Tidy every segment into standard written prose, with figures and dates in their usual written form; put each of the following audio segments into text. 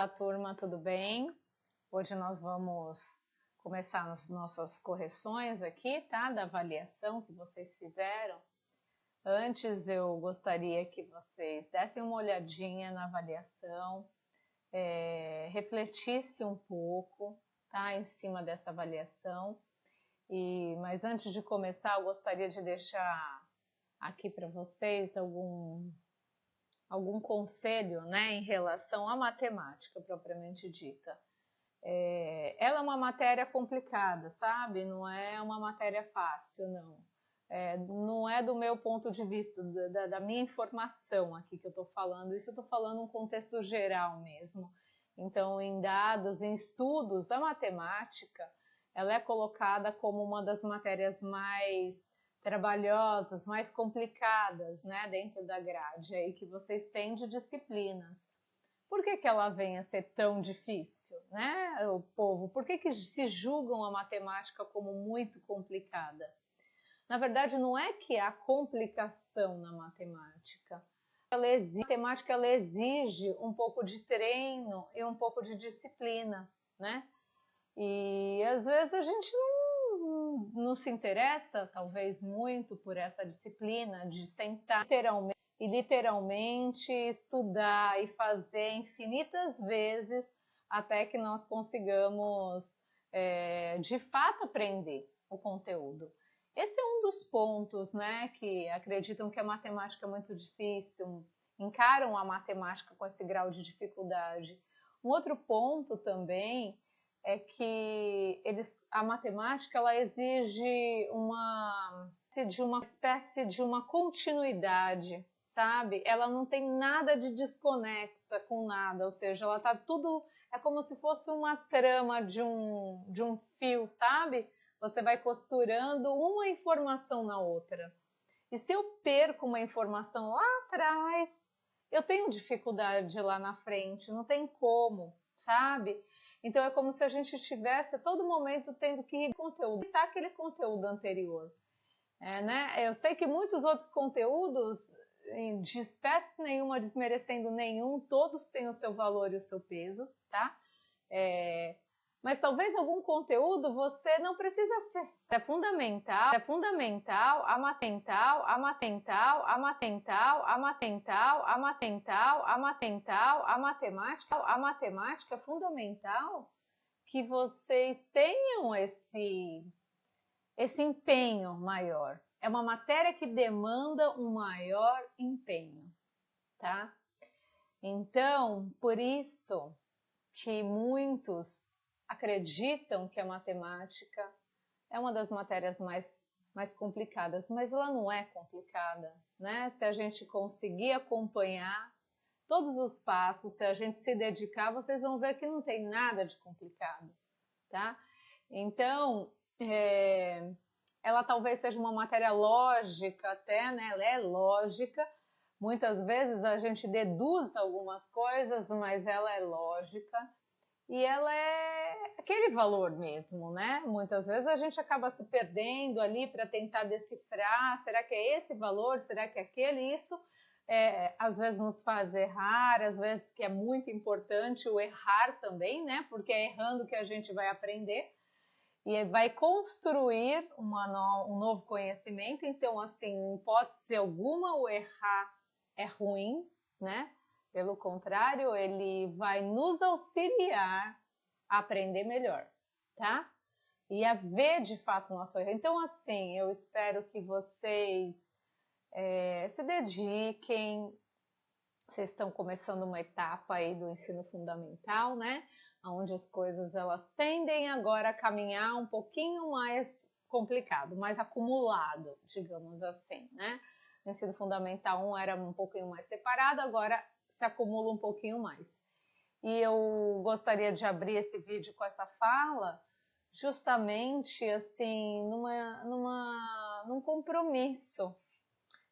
Olá, turma, tudo bem? Hoje nós vamos começar as nossas correções aqui, tá? Da avaliação que vocês fizeram. Antes, eu gostaria que vocês dessem uma olhadinha na avaliação, refletissem um pouco, tá? Em cima dessa avaliação. Mas antes de começar, eu gostaria de deixar aqui para vocês algum conselho, né, em relação à matemática propriamente dita. Ela é uma matéria complicada, sabe? Não é uma matéria fácil, não. Não é do meu ponto de vista, da minha informação aqui que eu estou falando, isso eu estou falando um contexto geral mesmo. Então, em dados, em estudos, a matemática, ela é colocada como uma das matérias mais trabalhosas, mais complicadas, né, dentro da grade aí que vocês têm de disciplinas. Por que ela vem a ser tão difícil, né, o povo? Por que se julgam a matemática como muito complicada? Na verdade, não é que há complicação na matemática. A matemática ela exige um pouco de treino e um pouco de disciplina, né? E às vezes a gente não se interessa, talvez, muito por essa disciplina de sentar literalmente estudar e fazer infinitas vezes até que nós consigamos, de fato, aprender o conteúdo. Esse é um dos pontos, né, que acreditam que a matemática é muito difícil, encaram a matemática com esse grau de dificuldade. Um outro ponto também é que a matemática ela exige uma espécie de uma continuidade, sabe? Ela não tem nada de desconexa com nada, ou seja, ela tá tudo, é como se fosse uma trama de um fio, sabe? Você vai costurando uma informação na outra. E se eu perco uma informação lá atrás, eu tenho dificuldade lá na frente, não tem como, sabe? Então é como se a gente estivesse a todo momento tendo que contar aquele conteúdo anterior. Né? Eu sei que muitos outros conteúdos, de espécie nenhuma, desmerecendo nenhum, todos têm o seu valor e o seu peso, tá? Mas talvez algum conteúdo você não precisa ser. É fundamental, a matemática é fundamental que vocês tenham esse empenho maior. É uma matéria que demanda um maior empenho, tá? Então, por isso que muitos acreditam que a matemática é uma das matérias mais complicadas, mas ela não é complicada, né? Se a gente conseguir acompanhar todos os passos, se a gente se dedicar, vocês vão ver que não tem nada de complicado, tá? Então, ela talvez seja uma matéria lógica até, né? Ela é lógica. Muitas vezes a gente deduz algumas coisas, mas ela é lógica. E ela é aquele valor mesmo, né? Muitas vezes a gente acaba se perdendo ali para tentar decifrar, será que é esse valor, será que é aquele? Isso às vezes nos faz errar, às vezes que é muito importante o errar também, né? Porque é errando que a gente vai aprender e vai construir um novo conhecimento. Então, assim, em hipótese alguma, o errar é ruim, né? Pelo contrário, ele vai nos auxiliar a aprender melhor, tá? E a ver de fato o nosso erro. Então, assim, eu espero que vocês se dediquem. Vocês estão começando uma etapa aí do ensino fundamental, né? Onde as coisas elas tendem agora a caminhar um pouquinho mais complicado, mais acumulado, digamos assim, né? O ensino fundamental 1 era um pouquinho mais separado, agora se acumula um pouquinho mais. E eu gostaria de abrir esse vídeo com essa fala, justamente assim, num compromisso.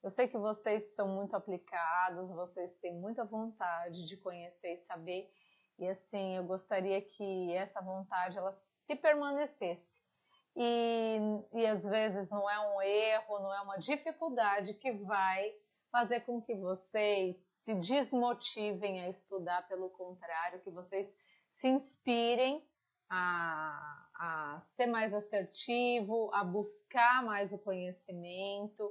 Eu sei que vocês são muito aplicados, vocês têm muita vontade de conhecer e saber, e assim, eu gostaria que essa vontade ela se permanecesse. E às vezes não é um erro, não é uma dificuldade que vai fazer com que vocês se desmotivem a estudar, pelo contrário, que vocês se inspirem a ser mais assertivo, a buscar mais o conhecimento,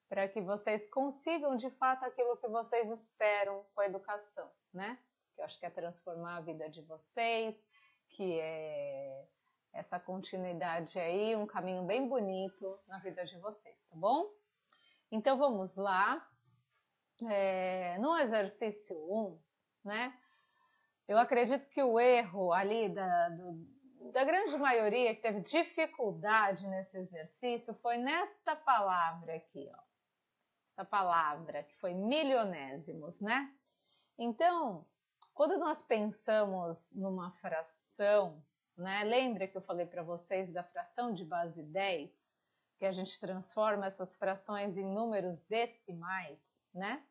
para que vocês consigam de fato aquilo que vocês esperam com a educação, né? Que eu acho que é transformar a vida de vocês, que é essa continuidade aí, um caminho bem bonito na vida de vocês, tá bom? Então vamos lá. No exercício 1, né? Eu acredito que o erro ali da grande maioria que teve dificuldade nesse exercício foi nesta palavra aqui, ó. Essa palavra que foi milionésimos, né? Então, quando nós pensamos numa fração, né? Lembra que eu falei para vocês da fração de base 10, que a gente transforma essas frações em números decimais, né?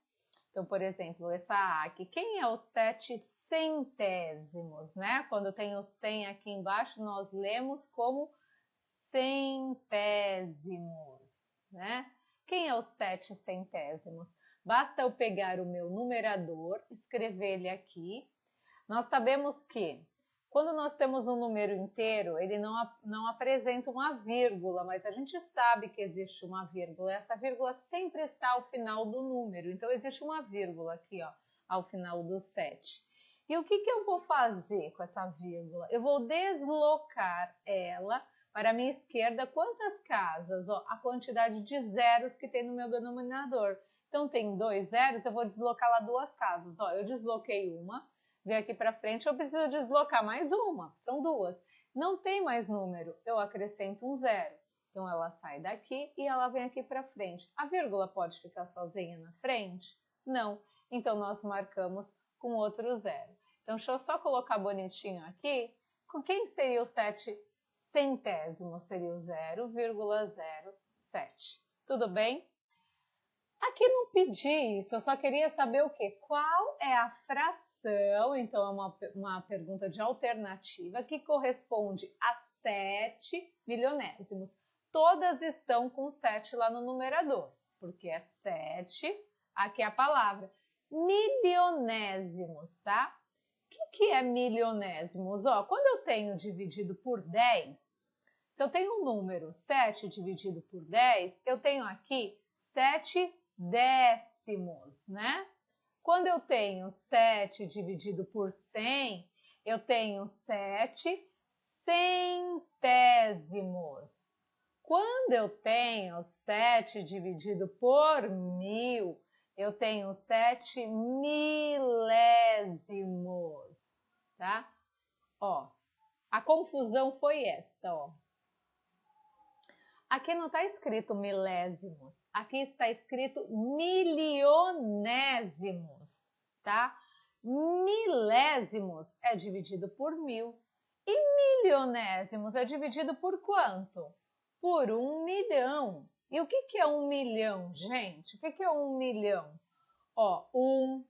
Então, por exemplo, essa A aqui, quem é os 7 centésimos, né? Quando tem o 100 aqui embaixo, nós lemos como centésimos, né? Quem é os 7 centésimos? Basta eu pegar o meu numerador, escrever ele aqui. Nós sabemos que quando nós temos um número inteiro, ele não apresenta uma vírgula, mas a gente sabe que existe uma vírgula. Essa vírgula sempre está ao final do número. Então, existe uma vírgula aqui, ó, ao final do 7. E o que eu vou fazer com essa vírgula? Eu vou deslocar ela para a minha esquerda. Quantas casas? Ó, a quantidade de zeros que tem no meu denominador. Então, tem 2 zeros, eu vou deslocar lá 2 casas. Ó, eu desloquei uma. Vem aqui para frente, eu preciso deslocar mais uma, são 2. Não tem mais número, eu acrescento um 0. Então, ela sai daqui e ela vem aqui para frente. A vírgula pode ficar sozinha na frente? Não. Então, nós marcamos com outro 0. Então, deixa eu só colocar bonitinho aqui. Quem seria o 7 centésimos? Seria o 0,07. Tudo bem? Aqui não pedi isso, eu só queria saber o quê? Qual é a fração, então é uma pergunta de alternativa, que corresponde a 7 milionésimos. Todas estão com 7 lá no numerador, porque é 7, aqui é a palavra. Milionésimos, tá? O que é milionésimos? Ó, quando eu tenho dividido por 10, se eu tenho um número 7 dividido por 10, eu tenho aqui 7 décimos, né? Quando eu tenho 7 dividido por 100, eu tenho 7 centésimos. Quando eu tenho 7 dividido por 1000, eu tenho 7 milésimos, tá? Ó, a confusão foi essa, ó. Aqui não está escrito milésimos, aqui está escrito milionésimos, tá? Milésimos é dividido por 1000 e milionésimos é dividido por quanto? Por 1 milhão. E o que é 1 milhão, gente? O que é 1 milhão? Ó, 1,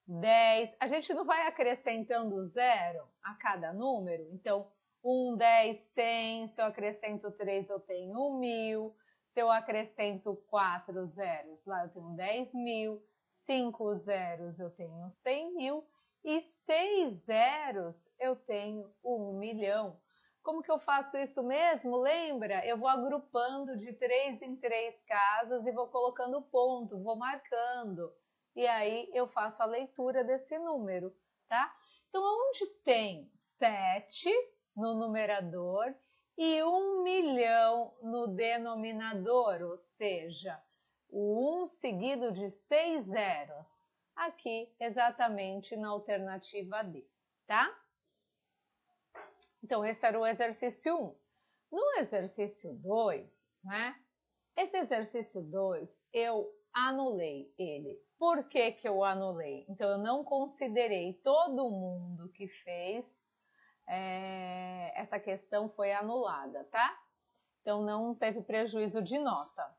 10, a gente não vai acrescentando 0 a cada número, então 1, 10, 100, se eu acrescento 3 eu tenho 1000, se eu acrescento 4 zeros lá eu tenho 10.000, 5 zeros eu tenho 100.000 e 6 zeros eu tenho 1 milhão. Como que eu faço isso mesmo? Lembra? Eu vou agrupando de 3 em 3 casas e vou colocando ponto, vou marcando. E aí eu faço a leitura desse número, tá? Então, onde tem 7 no numerador e 1 milhão no denominador, ou seja, o 1 seguido de 6 zeros, aqui exatamente na alternativa D, tá? Então, esse era o exercício 1. No exercício 2, né? Esse exercício 2, eu anulei ele. Por que que eu anulei? Então, eu não considerei todo mundo que fez essa questão foi anulada, tá? Então, não teve prejuízo de nota.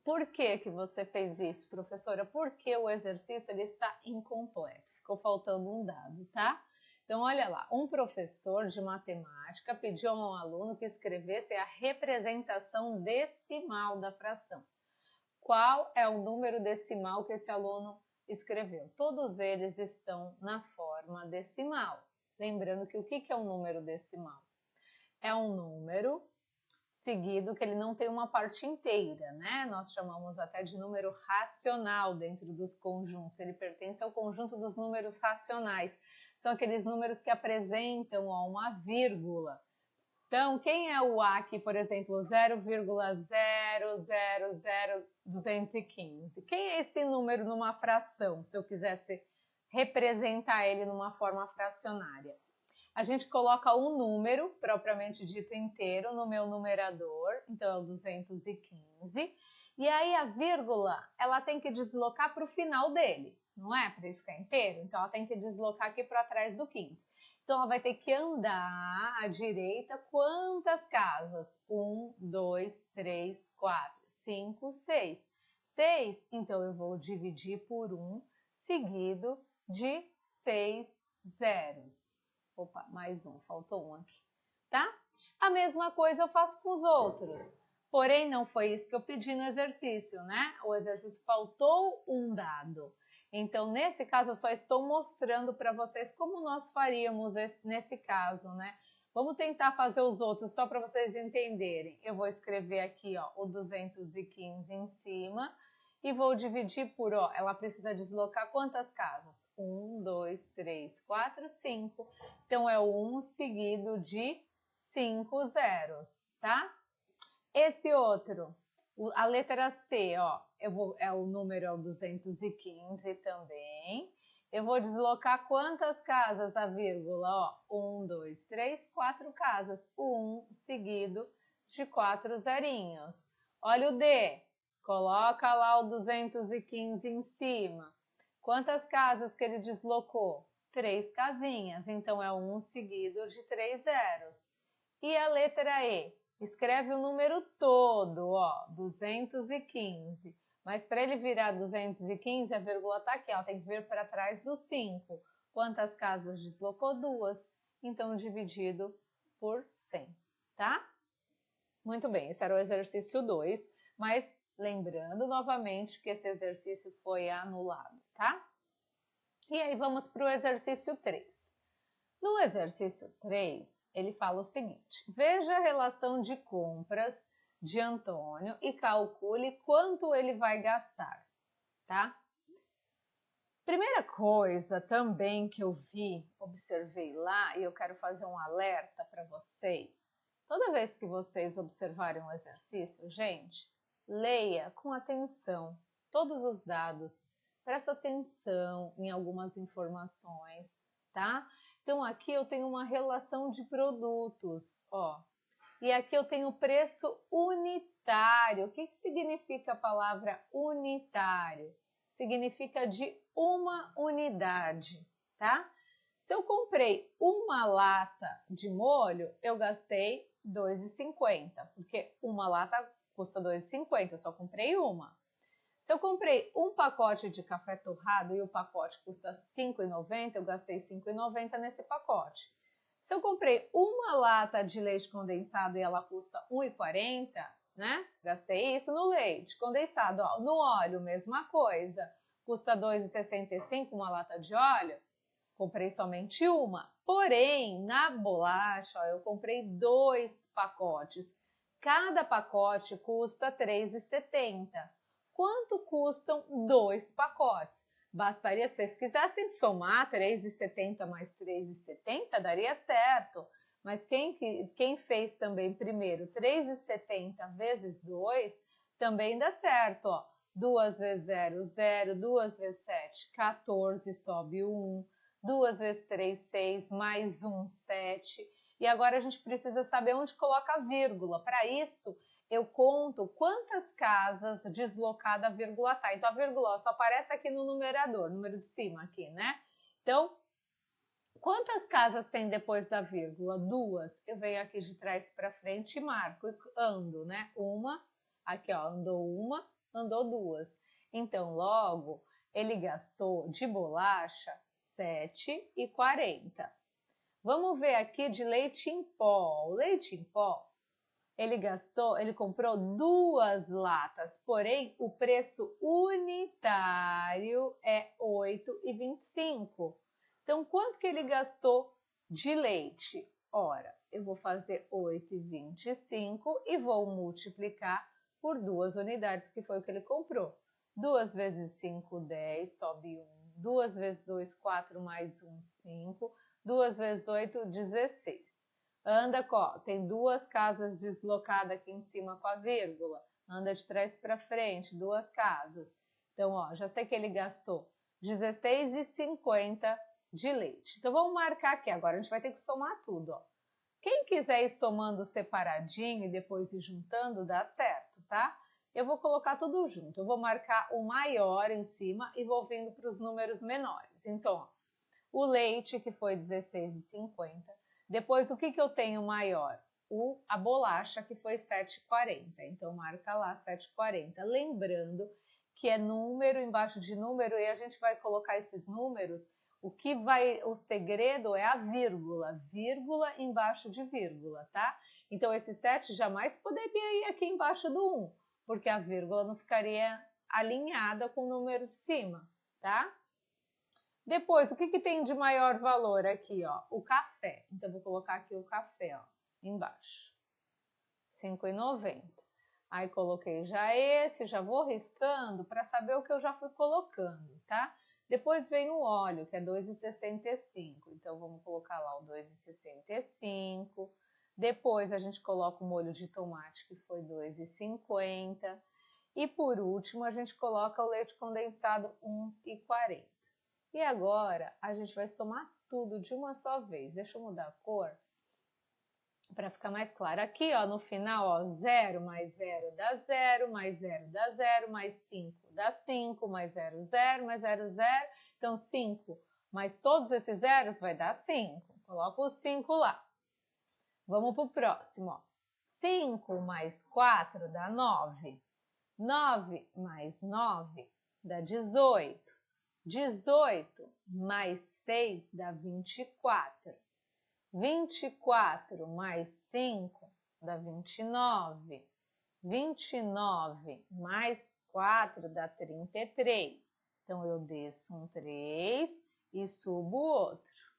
Por que que você fez isso, professora? Porque o exercício ele está incompleto, ficou faltando um dado, tá? Então, olha lá, um professor de matemática pediu a um aluno que escrevesse a representação decimal da fração. qual é o número decimal que esse aluno escreveu. Todos eles estão na forma decimal. Lembrando que o que é um número decimal? É um número seguido que ele não tem uma parte inteira, né? Nós chamamos até de número racional dentro dos conjuntos. Ele pertence ao conjunto dos números racionais. São aqueles números que apresentam uma vírgula. Então, quem é o A aqui, por exemplo, 0,000215? Quem é esse número numa fração, se eu quisesse representar ele numa forma fracionária? A gente coloca um número, propriamente dito inteiro, no meu numerador, então é o 215, e aí a vírgula, ela tem que deslocar para o final dele, não é? Para ele ficar inteiro, então ela tem que deslocar aqui para trás do 15. Então ela vai ter que andar à direita quantas casas? 1, 2, 3, 4, 5, 6. 6, então eu vou dividir por 1, seguido de 6 zeros. Opa, mais um, faltou um aqui, tá? A mesma coisa eu faço com os outros, porém não foi isso que eu pedi no exercício, né? O exercício faltou um dado. Então, nesse caso, eu só estou mostrando para vocês como nós faríamos nesse caso, né? Vamos tentar fazer os outros só para vocês entenderem. Eu vou escrever aqui, ó, o 215 em cima. E vou dividir por, ó, ela precisa deslocar quantas casas? 1, 2, 3, 4, 5. Então, é o 1 seguido de 5 zeros, tá? Esse outro, a letra C, ó, o número é o 215 também. Eu vou deslocar quantas casas, a vírgula? Ó, 1, 2, 3, 4 casas. O 1 seguido de 4 zerinhos. Olha o D. Coloca lá o 215 em cima. Quantas casas que ele deslocou? 3 casinhas, então é 1 seguido de 3 zeros. E a letra E? Escreve o número todo, ó, 215. Mas para ele virar 215, a vírgula está aqui, ela tem que vir para trás do 5. Quantas casas deslocou? 2. Então, dividido por 100, tá? Muito bem, esse era o exercício 2, mas lembrando novamente que esse exercício foi anulado, tá? E aí vamos para o exercício 3. No exercício 3, ele fala o seguinte: veja a relação de compras de Antônio e calcule quanto ele vai gastar, tá? Primeira coisa também que eu observei lá, e eu quero fazer um alerta para vocês. Toda vez que vocês observarem um exercício, gente, leia com atenção todos os dados, presta atenção em algumas informações, tá? Então, aqui eu tenho uma relação de produtos, ó. E aqui eu tenho preço unitário. O que significa a palavra unitário? Significa de uma unidade, tá? Se eu comprei uma lata de molho, eu gastei R$ 2,50, porque uma lata custa R$ 2,50, eu só comprei uma. Se eu comprei um pacote de café torrado e o pacote custa R$ 5,90, eu gastei R$ 5,90 nesse pacote. Se eu comprei uma lata de leite condensado e ela custa R$ 1,40, né? Gastei isso no leite condensado. Ó, no óleo, mesma coisa. Custa R$ 2,65 uma lata de óleo. Comprei somente uma. Porém, na bolacha, ó, eu comprei 2 pacotes. Cada pacote custa R$ 3,70. Quanto custam 2 pacotes? Bastaria, se vocês quisessem somar 3,70 mais 3,70, daria certo. Mas quem fez também primeiro 3,70 vezes 2, também dá certo. Ó. 2 vezes 0, 0. 2 vezes 7, 14, sobe 1. 2 vezes 3, 6, mais 1, 7. E agora a gente precisa saber onde coloca a vírgula. Para isso, eu conto quantas casas deslocada a vírgula tá. Então, a vírgula só aparece aqui no numerador, número de cima aqui, né? Então, quantas casas tem depois da vírgula? 2. Eu venho aqui de trás para frente e marco, ando, né? Uma, aqui ó, andou uma, andou 2. Então, logo, ele gastou de bolacha R$ 7,40. Vamos ver aqui de leite em pó. O leite em pó, ele comprou 2 latas, porém o preço unitário é R$ 8,25. Então, quanto que ele gastou de leite? Ora, eu vou fazer 8,25 e vou multiplicar por 2 unidades, que foi o que ele comprou. 2 vezes 5, 10, sobe 1. 2 vezes 2, 4, mais 1, 5. 2 vezes 8, 16. Anda, tem 2 casas deslocadas aqui em cima com a vírgula. Anda de trás para frente, 2 casas. Então, ó, já sei que ele gastou R$16,50 de leite. Então, vamos marcar aqui. Agora a gente vai ter que somar tudo, ó. Quem quiser ir somando separadinho e depois ir juntando, dá certo, tá? Eu vou colocar tudo junto. Eu vou marcar o maior em cima e vou vindo para os números menores. Então, ó, o leite, que foi R$16,50. Depois, o que eu tenho maior? A bolacha, que foi R$7,40. Então, marca lá R$7,40. Lembrando que é número embaixo de número e a gente vai colocar esses números. O segredo é a vírgula embaixo de vírgula, tá? Então, esse 7 jamais poderia ir aqui embaixo do 1, porque a vírgula não ficaria alinhada com o número de cima, tá? Depois, o que tem de maior valor aqui, ó? O café. Então, vou colocar aqui o café, ó, embaixo. R$5,90. Aí, coloquei já esse, já vou riscando para saber o que eu já fui colocando, tá? Depois vem o óleo, que é R$2,65. Então, vamos colocar lá o R$2,65. Depois, a gente coloca o molho de tomate, que foi R$2,50. E, por último, a gente coloca o leite condensado, R$1,40. E agora, a gente vai somar tudo de uma só vez. Deixa eu mudar a cor para ficar mais claro. Aqui, ó, no final, ó, 0 mais 0 dá 0, mais 0 dá 0, mais 5 dá 5, mais 0, 0, mais 0, 0. Então, 5 mais todos esses zeros vai dar 5. Coloca o 5 lá. Vamos para o próximo, ó. 5 mais 4 dá 9. 9 mais 9 dá 18. 18 mais 6 dá 24. 24 mais 5 dá 29. 29 mais 4 dá 33. Então, eu desço um 3 e subo outro.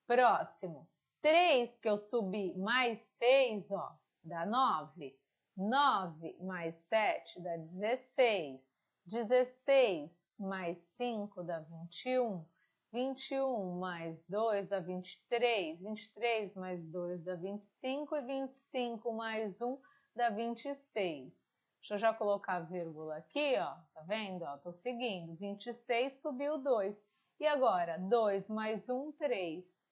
Próximo. 3 que eu subi mais 6, ó, dá 9. 9 mais 7 dá 16. 16 mais 5 dá 21. 21 mais 2 dá 23. 23 mais 2 dá 25. E 25 mais 1 dá 26. Deixa eu já colocar a vírgula aqui, ó. Tá vendo? Ó, tô seguindo. 26 subiu 2. E agora? 2 mais 1, 3.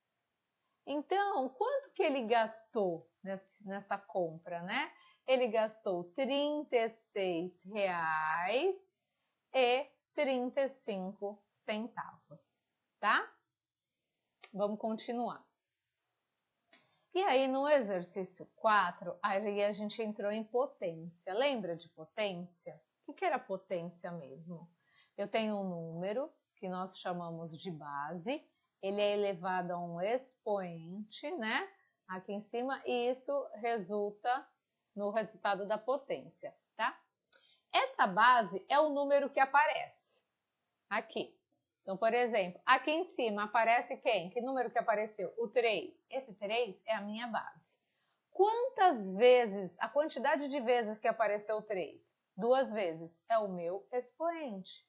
Então, quanto que ele gastou nessa compra, né? Ele gastou R$36,35, tá? Vamos continuar. E aí, no exercício 4, aí a gente entrou em potência. Lembra de potência? O que era potência mesmo? Eu tenho um número que nós chamamos de base, ele é elevado a um expoente, né? Aqui em cima, e isso resulta no resultado da potência, tá? Essa base é o número que aparece aqui. Então, por exemplo, aqui em cima aparece quem? Que número que apareceu? O 3. Esse 3 é a minha base. Quantas vezes, a quantidade de vezes que apareceu o 3? 2 vezes. É o meu expoente.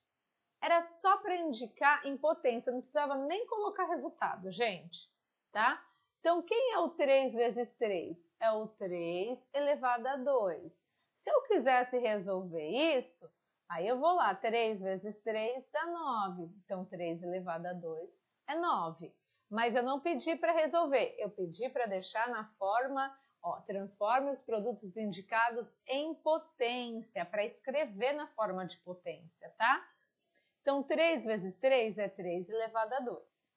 Era só para indicar em potência, não precisava nem colocar resultado, gente, tá? Então, quem é o 3 vezes 3? É o 3 elevado a 2. Se eu quisesse resolver isso, aí eu vou lá, 3 vezes 3 dá 9. Então, 3 elevado a 2 é 9. Mas eu não pedi para resolver, eu pedi para deixar na forma, ó, transforme os produtos indicados em potência, para escrever na forma de potência, tá? Então, 3 vezes 3 é 3 elevado a 2.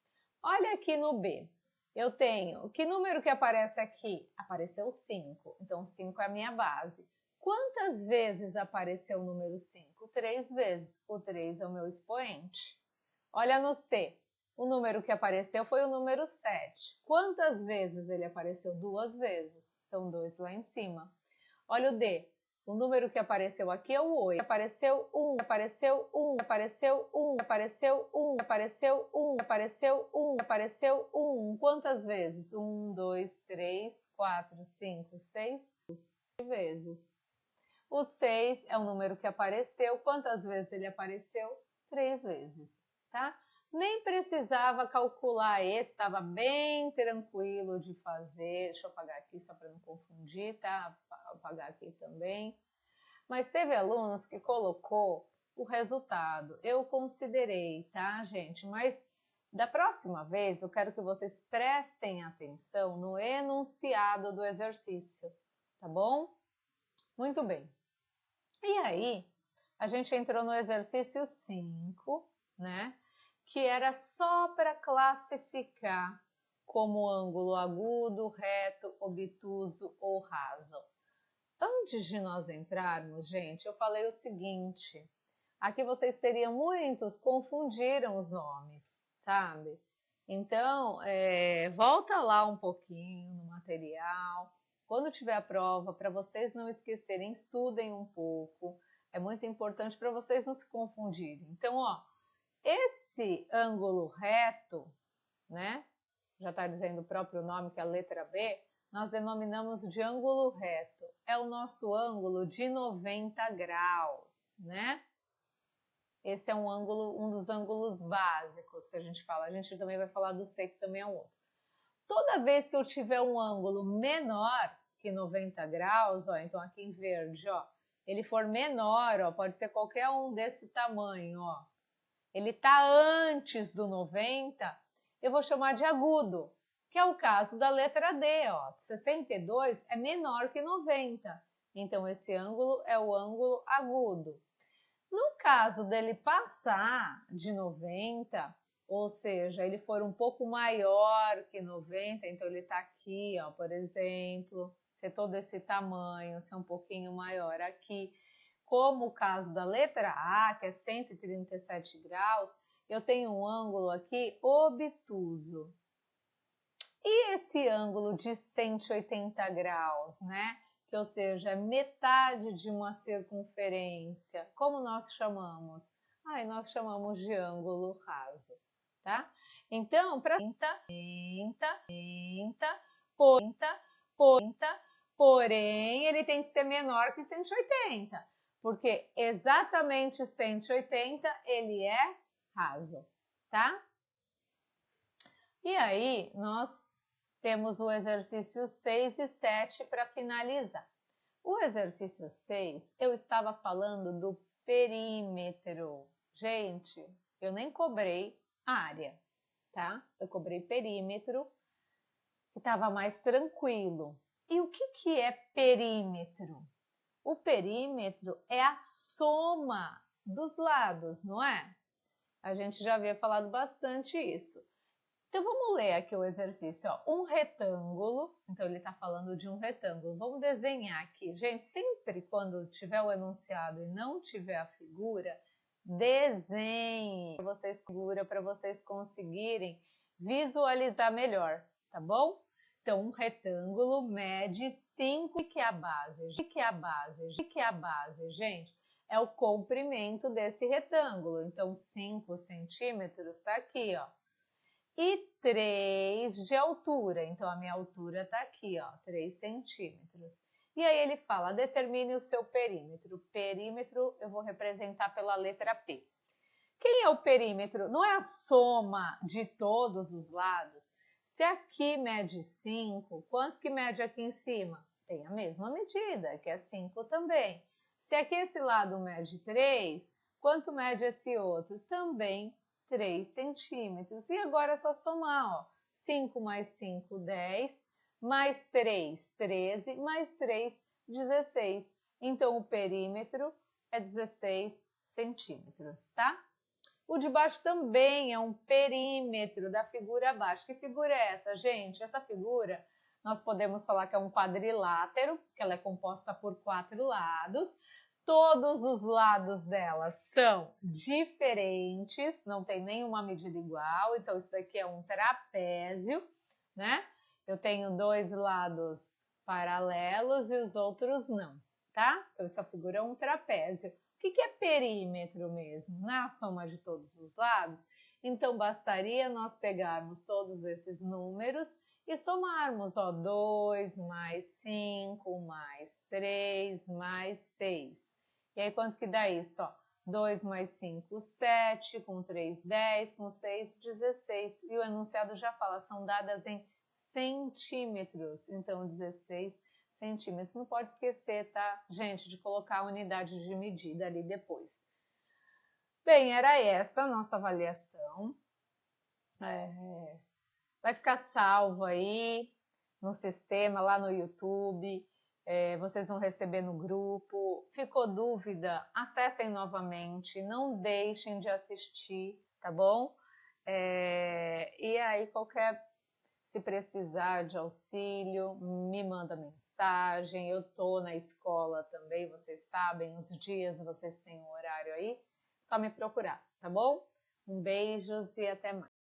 Olha aqui no B. Eu tenho, que número que aparece aqui? Apareceu 5. Então, 5 é a minha base. Quantas vezes apareceu o número 5? 3 vezes. O 3 é o meu expoente. Olha no C. O número que apareceu foi o número 7. Quantas vezes ele apareceu? 2 vezes. Então, 2 lá em cima. Olha o D. O número que apareceu aqui é o 8. Apareceu 1, apareceu 1, apareceu 1, apareceu 1, apareceu 1, apareceu 1, apareceu 1. Quantas vezes? 1, 2, 3, 4, 5, 6 vezes. O 6 é o número que apareceu. Quantas vezes ele apareceu? 3 vezes, tá? Nem precisava calcular esse, estava bem tranquilo de fazer. Deixa eu apagar aqui só para não confundir, tá? Vou apagar aqui também. Mas teve alunos que colocou o resultado. Eu considerei, tá, gente? Mas da próxima vez eu quero que vocês prestem atenção no enunciado do exercício, tá bom? Muito bem. E aí, a gente entrou no exercício 5, né? Que era só para classificar como ângulo agudo, reto, obtuso ou raso. Antes de nós entrarmos, gente, eu falei o seguinte, aqui vocês teriam muitos, confundiram os nomes, sabe? Então, volta lá um pouquinho no material, quando tiver a prova, para vocês não esquecerem, estudem um pouco, é muito importante para vocês não se confundirem. Então, ó, esse ângulo reto, né? Já está dizendo o próprio nome, que é a letra B, nós denominamos de ângulo reto. É o nosso ângulo de 90 graus, né? Esse é um dos ângulos básicos que a gente fala. A gente também vai falar do C, que também é um outro. Toda vez que eu tiver um ângulo menor que 90 graus, ó, então aqui em verde, ó, ele for menor, ó, pode ser qualquer um desse tamanho, ó. Ele está antes do 90, eu vou chamar de agudo, que é o caso da letra D, ó. 62 é menor que 90, então esse ângulo é o ângulo agudo. No caso dele passar de 90, ou seja, ele for um pouco maior que 90, então ele está aqui, ó, por exemplo, ser todo esse tamanho, ser um pouquinho maior aqui, como o caso da letra A, que é 137 graus, eu tenho um ângulo aqui obtuso. E esse ângulo de 180 graus, né? Que, ou seja, é metade de uma circunferência. Como nós chamamos? Nós chamamos de ângulo raso, tá? Então, para porém, ele tem que ser menor que 180. Porque exatamente 180 ele é raso, tá? E aí, nós temos o exercício 6 e 7 para finalizar. O exercício 6, eu estava falando do perímetro. Gente, eu nem cobrei área, tá? Eu cobrei perímetro, que estava mais tranquilo. E o que é perímetro? O perímetro é a soma dos lados, não é? A gente já havia falado bastante isso. Então, vamos ler aqui o exercício. Ó. Um retângulo, então ele está falando de um retângulo. Vamos desenhar aqui. Gente, sempre quando tiver o enunciado e não tiver a figura, desenhe para vocês conseguirem visualizar melhor, tá bom? Então, um retângulo mede 5, que é a base, gente, é o comprimento desse retângulo. Então, 5 centímetros está aqui, ó. E 3 de altura, então a minha altura está aqui, ó, 3 centímetros. E aí ele fala, determine o seu perímetro. Perímetro eu vou representar pela letra P. Quem é o perímetro? Não é a soma de todos os lados. Se aqui mede 5, quanto que mede aqui em cima? Tem a mesma medida, que é 5 também. Se aqui esse lado mede 3, quanto mede esse outro? Também 3 centímetros. E agora é só somar, ó. 5 mais 5, 10, mais 3, 13, mais 3, 16. Então, o perímetro é 16 centímetros, tá? O de baixo também é um perímetro da figura abaixo. Que figura é essa, gente? Essa figura, nós podemos falar que é um quadrilátero, que ela é composta por 4 lados. Todos os lados dela são diferentes, não tem nenhuma medida igual. Então, isso daqui é um trapézio, né? Eu tenho 2 lados paralelos e os outros não, tá? Então, essa figura é um trapézio. O que é perímetro mesmo? Na soma de todos os lados? Então, bastaria nós pegarmos todos esses números e somarmos, ó, 2 mais 5 mais 3 mais 6. E aí, quanto que dá isso? Ó, 2 mais 5, 7, com 3, 10, com 6, 16. E o enunciado já fala, são dadas em centímetros. Então, 16 centímetros. Não pode esquecer, tá, gente, de colocar a unidade de medida ali depois. Bem, era essa a nossa avaliação. Vai ficar salvo aí no sistema, lá no YouTube. Vocês vão receber no grupo. Ficou dúvida? Acessem novamente. Não deixem de assistir, tá bom? E aí, se precisar de auxílio, me manda mensagem. Eu tô na escola também, vocês sabem, os dias vocês têm um horário aí. Só me procurar, tá bom? Um beijos e até mais.